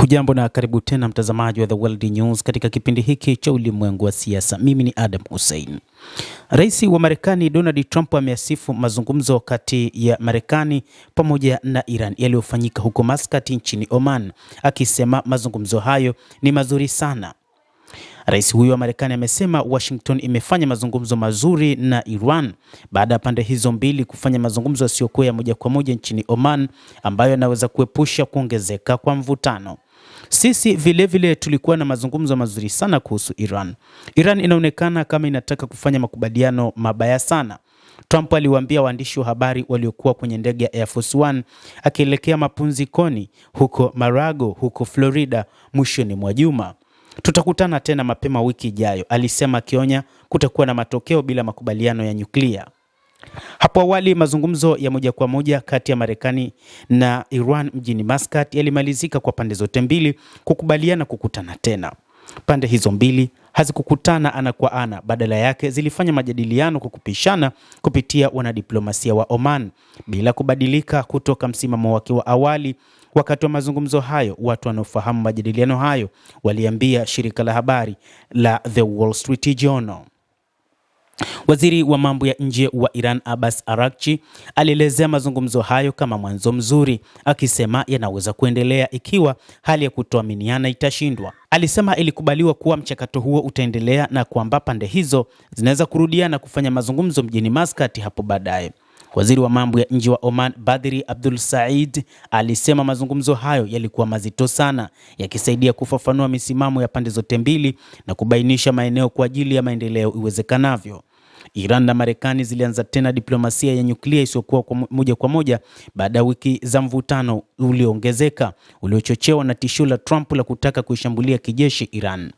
Hujambo na karibu tena mtazamaji wa The World News katika kipindi hiki cha ulimwengu wa siasa. Mimi ni Adam Hussein. Rais wa Marekani Donald Trump ameasifu mazungumzo kati ya Marekani pamoja na Iran yaliyofanyika huko Muscat nchini Oman, akisema mazungumzo hayo ni mazuri sana. Rais huyo wa Marekani amesema Washington imefanya mazungumzo mazuri na Iran baada ya pande hizo mbili kufanya mazungumzo yasiyokuwa ya moja kwa moja nchini Oman, ambayo yanaweza kuepusha kuongezeka kwa mvutano. Sisi vile tulikuwa na mazungumzo mazuri sana kuhusu Iran. Iran inaonekana kama inataka kufanya makubaliano mabaya sana, Trump aliwaambia waandishi wa habari waliokuwa kwenye ndege ya Air Force One akielekea mapumzikoni huko Mar-a-Lago huko Florida mwishoni mwa juma. Tutakutana tena mapema wiki ijayo, alisema, akionya kutakuwa na matokeo bila makubaliano ya nyuklia. Hapo awali mazungumzo ya moja kwa moja kati ya Marekani na Iran mjini Muscat yalimalizika kwa pande zote mbili kukubaliana kukutana tena. Pande hizo mbili hazikukutana ana kwa ana, badala yake zilifanya majadiliano kwa kupishana kupitia wanadiplomasia wa Oman bila kubadilika kutoka msimamo wake wa awali. Wakati wa mazungumzo hayo, watu wanaofahamu majadiliano hayo waliambia shirika la habari la The Wall Street Journal. Waziri wa mambo ya nje wa Iran Abbas Araghchi alielezea mazungumzo hayo kama mwanzo mzuri, akisema yanaweza kuendelea ikiwa hali ya kutoaminiana itashindwa. Alisema ilikubaliwa kuwa mchakato huo utaendelea na kwamba pande hizo zinaweza kurudiana kufanya mazungumzo mjini Muscat hapo baadaye. Waziri wa mambo ya nje wa Oman Badri Abdul Said alisema mazungumzo hayo yalikuwa mazito sana, yakisaidia kufafanua misimamo ya pande zote mbili na kubainisha maeneo kwa ajili ya maendeleo iwezekanavyo. Iran na Marekani zilianza tena diplomasia ya nyuklia isiyokuwa moja kwa moja baada ya wiki za mvutano ulioongezeka uliochochewa na tishio la Trump la kutaka kuishambulia kijeshi Iran.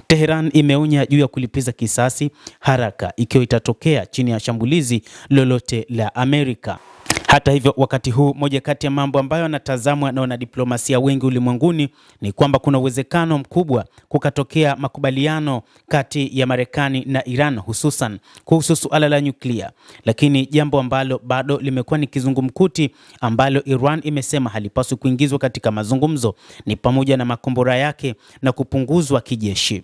Tehran imeonya juu ya kulipiza kisasi haraka ikiwa itatokea chini ya shambulizi lolote la Amerika. Hata hivyo, wakati huu moja kati ya mambo ambayo yanatazamwa na wanadiplomasia wengi ulimwenguni ni kwamba kuna uwezekano mkubwa kukatokea makubaliano kati ya Marekani na Iran, hususan kuhusu suala la nyuklia. Lakini jambo ambalo bado limekuwa ni kizungumkuti ambalo Iran imesema halipaswi kuingizwa katika mazungumzo ni pamoja na makombora yake na kupunguzwa kijeshi.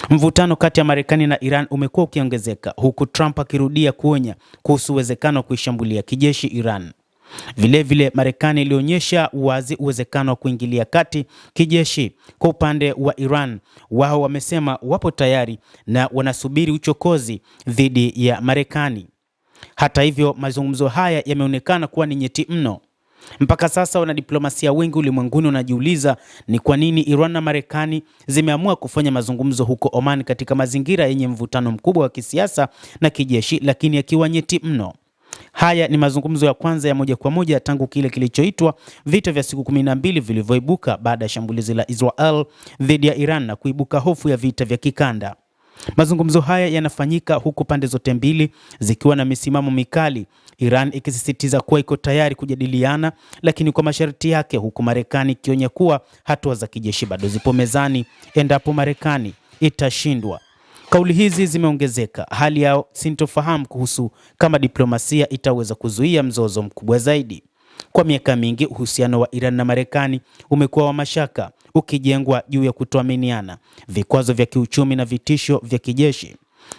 Mvutano kati ya Marekani na Iran umekuwa ukiongezeka huku Trump akirudia kuonya kuhusu uwezekano wa kuishambulia kijeshi Iran. Vilevile Marekani ilionyesha wazi uwezekano wa kuingilia kati kijeshi. Kwa upande wa Iran, wao wamesema wapo tayari na wanasubiri uchokozi dhidi ya Marekani. Hata hivyo, mazungumzo haya yameonekana kuwa ni nyeti mno. Mpaka sasa wanadiplomasia wengi ulimwenguni wanajiuliza ni kwa nini Iran na Marekani zimeamua kufanya mazungumzo huko Oman katika mazingira yenye mvutano mkubwa wa kisiasa na kijeshi, lakini yakiwa nyeti mno. Haya ni mazungumzo ya kwanza ya moja kwa moja tangu kile kilichoitwa vita vya siku 12 vilivyoibuka baada ya shambulizi la Israel dhidi ya Iran na kuibuka hofu ya vita vya kikanda. Mazungumzo haya yanafanyika huku pande zote mbili zikiwa na misimamo mikali, Iran ikisisitiza kuwa iko tayari kujadiliana lakini kwa masharti yake, huku Marekani ikionya kuwa hatua za kijeshi bado zipo mezani endapo Marekani itashindwa. Kauli hizi zimeongezeka hali ya sintofahamu kuhusu kama diplomasia itaweza kuzuia mzozo mkubwa zaidi. Kwa miaka mingi uhusiano wa Iran na Marekani umekuwa wa mashaka, ukijengwa juu ya kutoaminiana, vikwazo vya kiuchumi na vitisho vya kijeshi.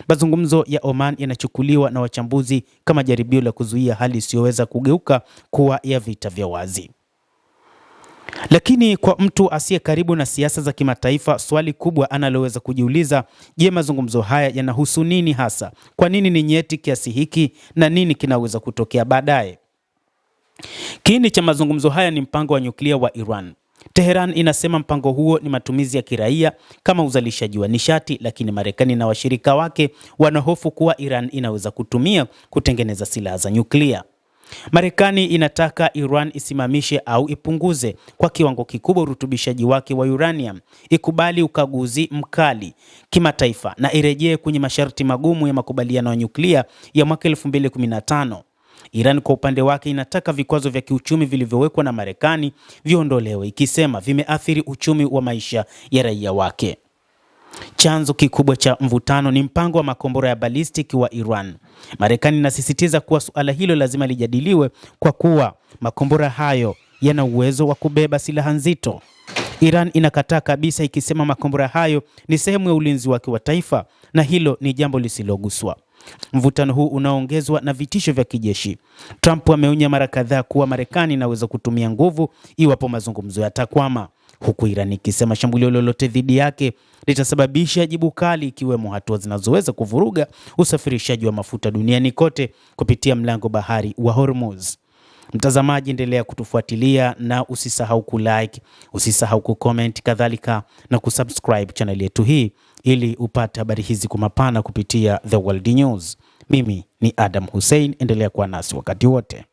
Mazungumzo ya Oman yanachukuliwa na wachambuzi kama jaribio la kuzuia hali isiyoweza kugeuka kuwa ya vita vya wazi. Lakini kwa mtu asiye karibu na siasa za kimataifa, swali kubwa analoweza kujiuliza, je, mazungumzo haya yanahusu nini hasa? Kwa nini ni nyeti kiasi hiki na nini kinaweza kutokea baadaye? Kiini cha mazungumzo haya ni mpango wa nyuklia wa Iran. Tehran inasema mpango huo ni matumizi ya kiraia kama uzalishaji wa nishati, lakini Marekani na washirika wake wanahofu kuwa Iran inaweza kutumia kutengeneza silaha za nyuklia. Marekani inataka Iran isimamishe au ipunguze kwa kiwango kikubwa urutubishaji wake wa uranium, ikubali ukaguzi mkali kimataifa na irejee kwenye masharti magumu ya makubaliano ya nyuklia ya mwaka 2015. Iran kwa upande wake inataka vikwazo vya kiuchumi vilivyowekwa na Marekani viondolewe, ikisema vimeathiri uchumi wa maisha ya raia wake. Chanzo kikubwa cha mvutano ni mpango wa makombora ya ballistic wa Iran. Marekani inasisitiza kuwa suala hilo lazima lijadiliwe kwa kuwa makombora hayo yana uwezo wa kubeba silaha nzito. Iran inakataa kabisa, ikisema makombora hayo ni sehemu ya ulinzi wake wa taifa na hilo ni jambo lisiloguswa. Mvutano huu unaongezwa na vitisho vya kijeshi. Trump ameonya mara kadhaa kuwa Marekani inaweza kutumia nguvu iwapo mazungumzo yatakwama, huku Iran ikisema shambulio lolote dhidi yake litasababisha jibu kali, ikiwemo hatua zinazoweza kuvuruga usafirishaji wa mafuta duniani kote kupitia mlango bahari wa Hormuz. Mtazamaji, endelea kutufuatilia na usisahau kulike, usisahau kucomment, kadhalika na kusubscribe channel yetu hii ili upate habari hizi kwa mapana kupitia The World News. Mimi ni Adam Hussein, endelea kuwa nasi wakati wote.